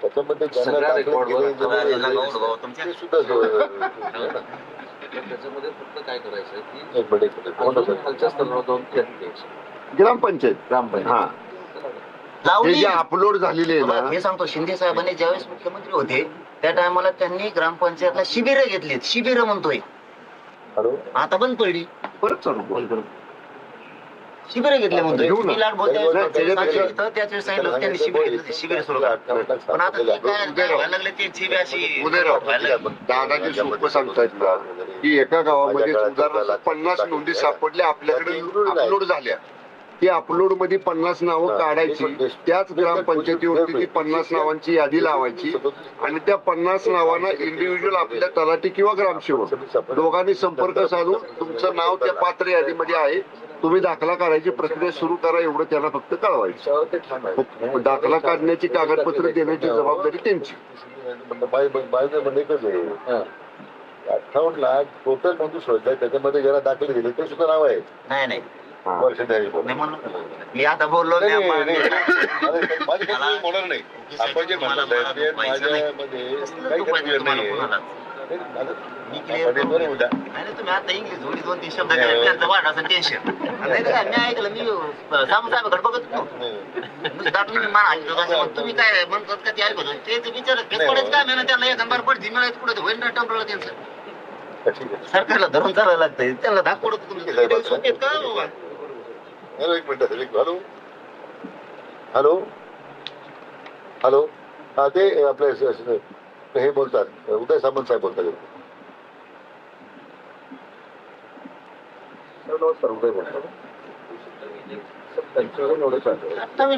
त्याच्यामध्ये त्याच्यामध्ये फक्त काय करायचं की खालच्या स्तरावर जाऊन ग्रामपंचायत लावली अपलोड झालेले मी सांगतो. शिंदे साहेबांनी ज्यावेळेस मुख्यमंत्री होते त्या टायमाला त्यांनी ग्रामपंचायतला शिबिरं घेतलीत. शिबिरं म्हणतोय, आता बंद पडली. परत चालू शिबिरं घेतले म्हणतोय. मी लाट बोलतोय त्याच वेळेस सांगितलं त्यांनी शिबिर घेतली, शिबिर सुरू करा. पण आता ते काय व्हायला लागले त्यांची अशी दादाजी सोपं सांगतायत का की एका गावामध्ये सुधारणा 50 नोंदी सापडल्या आपल्याकडे अपलोड झाल्या. ती अपलोड मध्ये 50 नावं काढायची, त्याच ग्रामपंचायतीवरती ती 50 नावांची यादी लावायची आणि त्या 50 नावांना इंडिव्हिज्युअल आपल्या तलाठी किंवा ग्रामसेवक दोघांनी संपर्क साधून तुमचं नाव त्या पात्र यादीमध्ये आहे, तुम्ही दाखला काढायची प्रक्रिया सुरू करा, एवढं त्यांना फक्त कळवायचं. दाखला काढण्याची कागदपत्र देण्याची जबाबदारी त्यांची. 58 लाख टोटल नोंदी शोधल्या, त्याच्यामध्ये ज्याला दाखल केले ते सुद्धा नाव आहे. नाही वर्ष मी आता बोललो होणार नाही. आपण जे म्हणत आहे माझ्यामध्ये काही तुम्ही आता इंग्लिश थोडी 2-3 शब्द त्यांचं वाढ टेन्शन नाही काय. मी ऐकलं, मी साहेबाकडे बघत तुम्ही काय म्हणतात का ते ऐकत ते विचार पडेच काय ना त्यांना एक नंबर पडती मिळायचं कुठे होईल ना टंपला त्यांचं सरकारला धरून चालायला लागतंय. त्यांना धाक पडत तुम्ही का. एक मिनिट. हॅलो हॅलो हॅलो हा ते आपले हे बोलतात उदय सामंत साहेब बोलतात. नमस्कार उदय बोलतात. नाही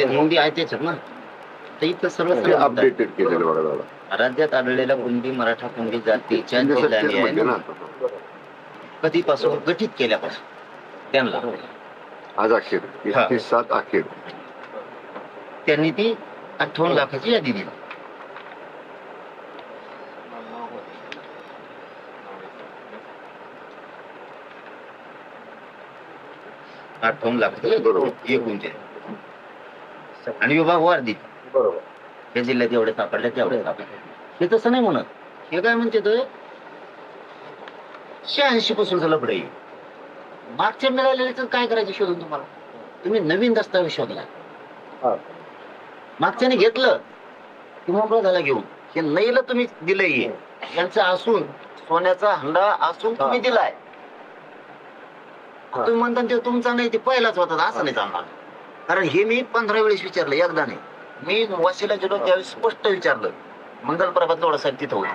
नोंदी आहे त्याच ना तर इथं सर्व अपडेटेड केलेलं बघा. राज्यात आढळलेल्या कुणबी मराठा कुणबी जातीच्या जिल्ह्यांनी कधीपासून गठीत केल्यापासून त्यांना आज अखेर 31/7 अखेर त्यांनी ती 58 लाखाची यादी दिली. एकूण आणि विभाग वार दिली. बरोबर. त्या जिल्ह्यात एवढे सापडले तेवढे सापडले. हे तसं नाही म्हणत. हे काय म्हणते 86 पासून लफडे आहे. मागच्या मिळालेले काय करायचे शोधून तुम्हाला. तुम्ही नवीन दस्तावेज शोधला, मागच्याने घेतलं की मोकळं झाला घेऊन. हे नईला तुम्ही दिलंय, यांचं असून सोन्याचा हंडा असून तुम्ही दिलाय. तुम्ही म्हणता ते तुमचा नाही, ते पहिलाच होता, असं नाही चालणार. कारण हे मी 15 वेळेस विचारलं, एकदा नाही. मी वाशीला गेलो त्यावेळेस स्पष्ट विचारलं. मंगलप्रभात लोढा साहेब तिथं होते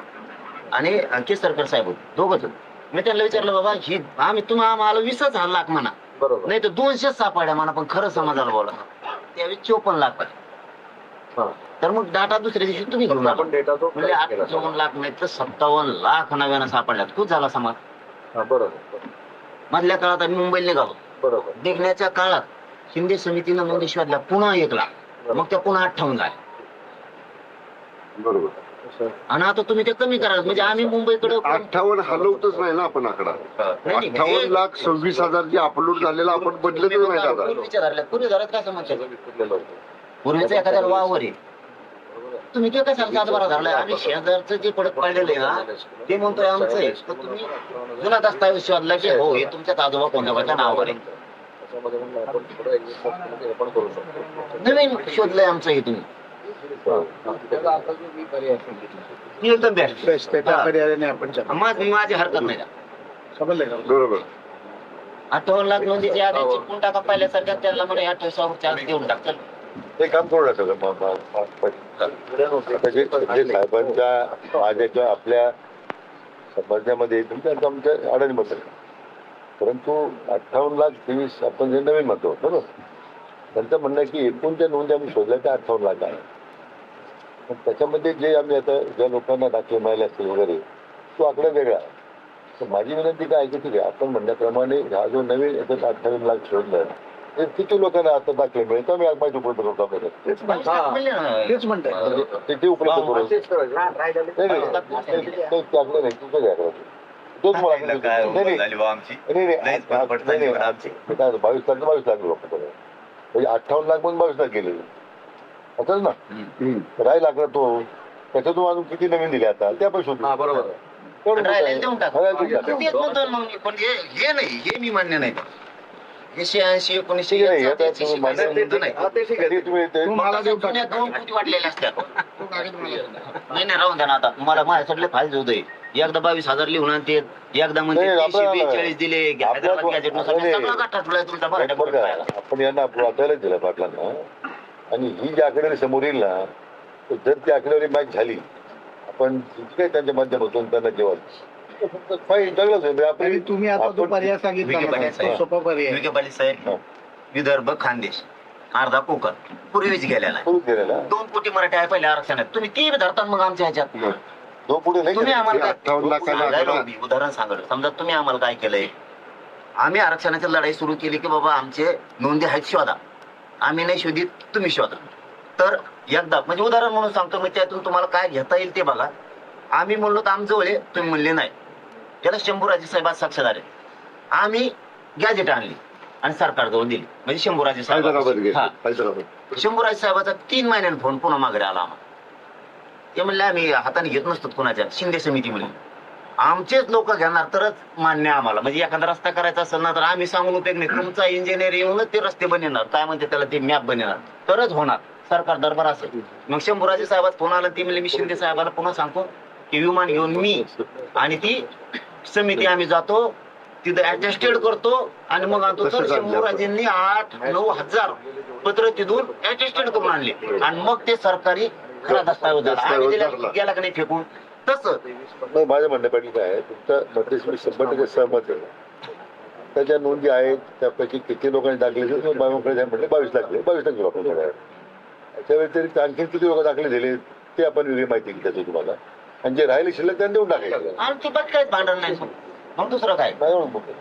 आणि केसरकर साहेब होते, दोघंच. मी त्यांना विचारलं, बाबा ही आम्हाला 20 लाख म्हणा, नाही तर 200 सापड्या म्हणा, पण खरं समाजाला बोला. त्यावेळेस 54 लाख पाहिजे. तर मग डाटा दुसऱ्या दिवशी तुम्ही घेऊन आला. म्हणजे 58 लाख नाही तर 57 लाख नव्यानं सापडल्यात. खूप झाला समाज. बरोबर. मधल्या काळात आम्ही मुंबईला निघालो. बरोबर. निघण्याच्या काळात शिंदे समितीनं नोंदी शोधल्या पुन्हा 1 लाख, मग त्या पुन्हा 58 झाल्या. बरोबर. आणि आता तुम्ही ते कमी करा. म्हणजे आम्ही मुंबईकडे 58 हलवतच नाही ना आपण आकडा. 58,26,000 जे अपलोड झालेला आपण बदलतच नाही दादा. पूर्वी घरात काय समस्या, पूर्वीचं एखाद्याला वावर आहे, तुम्ही ते कशाला 7-12 धरलाय. आणि शेजारचं जे पडत पाडलेलं आहे ना, ते म्हणतोय आमचं आहे. तर तुम्ही जुना दस्तावेज शोधला की हो हे तुमच्याच आजोबा कोणाच्या नावावर आहे, नवीन शोधलंय आमचं हे तुम्ही. एकदम माझी हरकत नाही. बरोबर. 58 लाख नोंदीची यादी चिपकून टाका पहिल्यासारख्या. त्यांना म्हणा 28 चार्ज देऊन टाकतात. हे काम करू सगळं साहेबांच्या माझ्या किंवा आपल्या समाजामध्ये तुमच्या आमच्या अडाणी बसेल परंतु 58,23,000 आपण जे नवीन म्हणतो बरोबर, त्यांचं म्हणणं आहे की एकूण ज्या नोंदी आम्ही शोधल्या त्या 58,00,000 आहे. पण त्याच्यामध्ये जे आम्ही आता ज्या लोकांना दाखले मिळाले असतील वगैरे तो आकडा वेगळा आहे. तर माझी विनंती काय आहे की आपण म्हणण्याप्रमाणे हा जो नवीन याच्यात 28,00,000 शोधलाय ते किती लोकांना आता दाखले मिळेल तर मी आज माहिती उपलब्ध करतो आपल्याला. तेच म्हणतात. म्हणजे ते उपलब्ध करून नाही, ते आकडे नाही तुझं घ्या तोच मला नाही, 22 लाख लोक म्हणजे 58,00,000 पण 22 लाख गेले असंच ना. राहील आकडा तो त्याच्यातून अजून किती नवीन दिले आता ते आपण शोधू. बरोबर. राहिलेलं देऊन टाका. तेच म्हणतोय मग मी. पण हे नाही, हे मी मान्य नाही. हे 86, 1900 नाही, आता याचं तुम्ही मान्य मुद्दा नाही. तुम्हाला देऊ टाका. जुन्या 2 कोटी वाटलेल्या असतात. नाही नाही, राहून द्या ना आता. तुम्हाला माझ्याकडले फायदे होते. एकदा 22,000 लिहून आणते, एकदा म्हणजे नाही, 342 दिले. हैदराबाद गॅजेटनुसार नाही, सगळा गाठा ठेवलाय तुमचा मराठा बरं का, आपण यांना वाचायलाच दिलं पाटलांना. आणि ही जी आकडेवारी समोर येईल ना, तर जर ती आकडेवारी मॅच झाली आपण काय त्यांच्या माध्यमातून त्यांना जेवण फाईन चांगलंच आहे. तरी तुम्ही आता जो पर्याय सांगितला विखे ना, पाटील तो साहेब. सोपा पर्याय आहे. विखे पाटील साहेब, विदर्भ, खानदेश, अर्धा कोकण पूर्वीच गेलेला आहे. करून गेलेला 2 कोटी मराठी आहे पहिल्या आरक्षणात. तुम्ही ती धरता मग आमच्या ह्याच्यात. तो पुढे नाही तुम्ही गेला. आम्हाला 58,00,000 सांगायला हवी. उदाहरण सांगत समजा तुम्ही आम्हाला काय केलंय, आम्ही आरक्षणाची लढाई सुरू केली की बाबा आमचे नोंदी आहेत शोधा, आम्ही नाही शोधित तुम्ही शोधा. तर एकदा म्हणजे उदाहरण म्हणून सांगतो मी, त्यातून तुम्हाला काय घेता येईल ते बघा. आम्ही म्हणलो तर आमजवळ आहे, तुम्ही म्हणले नाही. याला शंभूराजे साहेब आज साक्षीदार आहे. आम्ही गॅजेट आणली आणि सरकारजवळ दिली, म्हणजे शंभूराजे साहेब. शंभूराजे साहेबाचा 3 महिन्याने फोन पुन्हा मागे आला आम्हाला. ते म्हणले आम्ही हाताने घेत नसतो कुणाच्या, शिंदे समिती म्हणली आमचेच लोक घेणार तरच मान्य आम्हाला. म्हणजे एखादा रस्ता करायचा असेल ना तर आम्ही सांगून उपयोग नाही, तुमचा इंजिनियर येऊनच ते रस्ते बनवणार, काय म्हणते त्याला ते मॅप बनवणार तरच होणार. सरकार दरबार असेल. मग शंभूराजे साहेबात फोन आला, ती म्हणले मी शिंदे साहेबाला पुन्हा सांगतो की विमान घेऊन मी आणि ती समिती आम्ही जातो, तिथं ऍडजस्टेड करतो आणि मग आणतो. तर शंभूराजेंनी 8-9 हजार पत्र तिथून ऍडजस्टेड करून आणले आणि मग ते सरकारी खरा दस्तावेज झाला. आम्ही दिला गेला का नाही फेकून तसं. नाही, माझं म्हणणं पाहिजे काय आहे, तुमच्या मध्यस्थी मी 100% सहमत आहे. त्याच्या नोंदी आहेत त्यापैकी किती लोकांनी दाखले दिले म्हटले 22 लाख दिले, 22 लाख आपण याच्या व्यतिरिक्त आणखी किती लोक दाखले दिले ते आपण वेगळी माहिती देतो तुम्हाला. आणि जे राहिले शिल्लक त्यांनी देऊन टाकायचं. आणि ती बघ काहीच भांडण नाही मग दुसरं काय.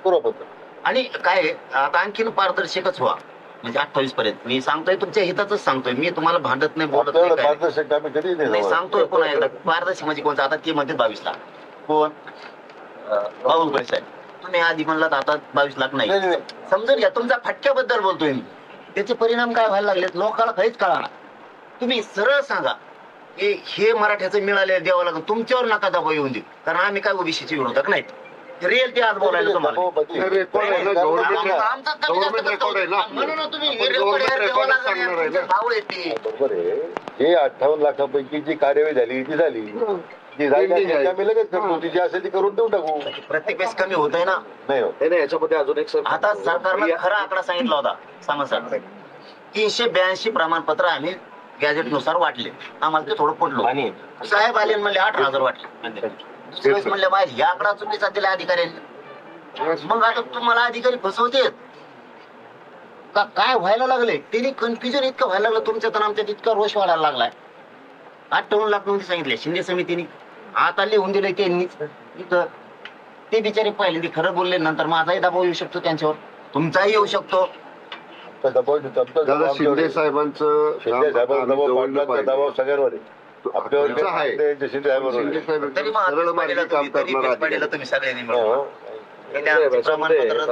बरोबर. आणि काय आता आणखीन पारदर्शकच व्हा, म्हणजे 28 पर्यंत. मी सांगतोय तुमच्या हिताच सांगतोय, मी तुम्हाला भांडत नाही, बोलत नाही, काय पारदर्शक आम्ही कधी नाही. सांगतोय पुन्हा एकदा पारदर्शक म्हणजे कोणतं. आता ते म्हणते 22 लाख. कोण? बावनकुळे साहेब. तुम्ही आधी म्हणलात आता 22 लाख नाही. समजून घ्या, तुमच्या फटक्याबद्दल बोलतोय मी. त्याचे परिणाम काय व्हायला लागलेत लोकांना काहीच कळणार. तुम्ही सरळ सांगा की हे मराठ्याचं मिळाले द्यावं लागेल, तुमच्यावर नका दबाव येऊन देऊ, कारण आम्ही काय ओबीसीचे विरोधक नाहीत. रिअल ते आज बोलायला तुम्हाला बरोबर आहे. हे 58 लाखापैकी जी कार्यवाही झाली ती झाली, जी झाली आम्ही लगेच करतो, जी असेल ती करून देऊन टाकू. प्रत्येक वेळेस कमी होत आहे ना. नाही याच्यामध्ये अजून एक आता सरकारनं खरा आकडा सांगितला होता, सांगा सर. 382 प्रमाणपत्र आम्ही गॅजेट नुसार वाटले. आम्हाला ते थोडं पडलो. साहेब आले म्हणले 18,000 वाटले. दुसऱ्या वेळेस म्हणले माझ्या या आकडा चुकीचा दिला अधिकाऱ्यांनी. मग आता तुम्हाला अधिकारी फसवतेत का काय व्हायला लागले. त्यांनी कन्फ्युजन इतकं व्हायला लागलं तुमच्यात आणि आमच्यात इतका रोष वाढायला लागलाय. 58 लाख नोंदी सांगितले शिंदे समितीने, आता लिहून दिले त्यांनीच. इथं ते बिचारे पहिल्यांदा खरं बोलले, नंतर माझाही दबाव येऊ शकतो त्यांच्यावर, तुमचाही येऊ शकतो. शिंदे साहेबांचं दबाव सगळ्यांवर आहे. आपल्यावर शिंदे साहेबांवर तरी मग सरळ मार्गी काम करणारा तुम्ही सगळ्यांनी मिळून. प्रमाणपत्र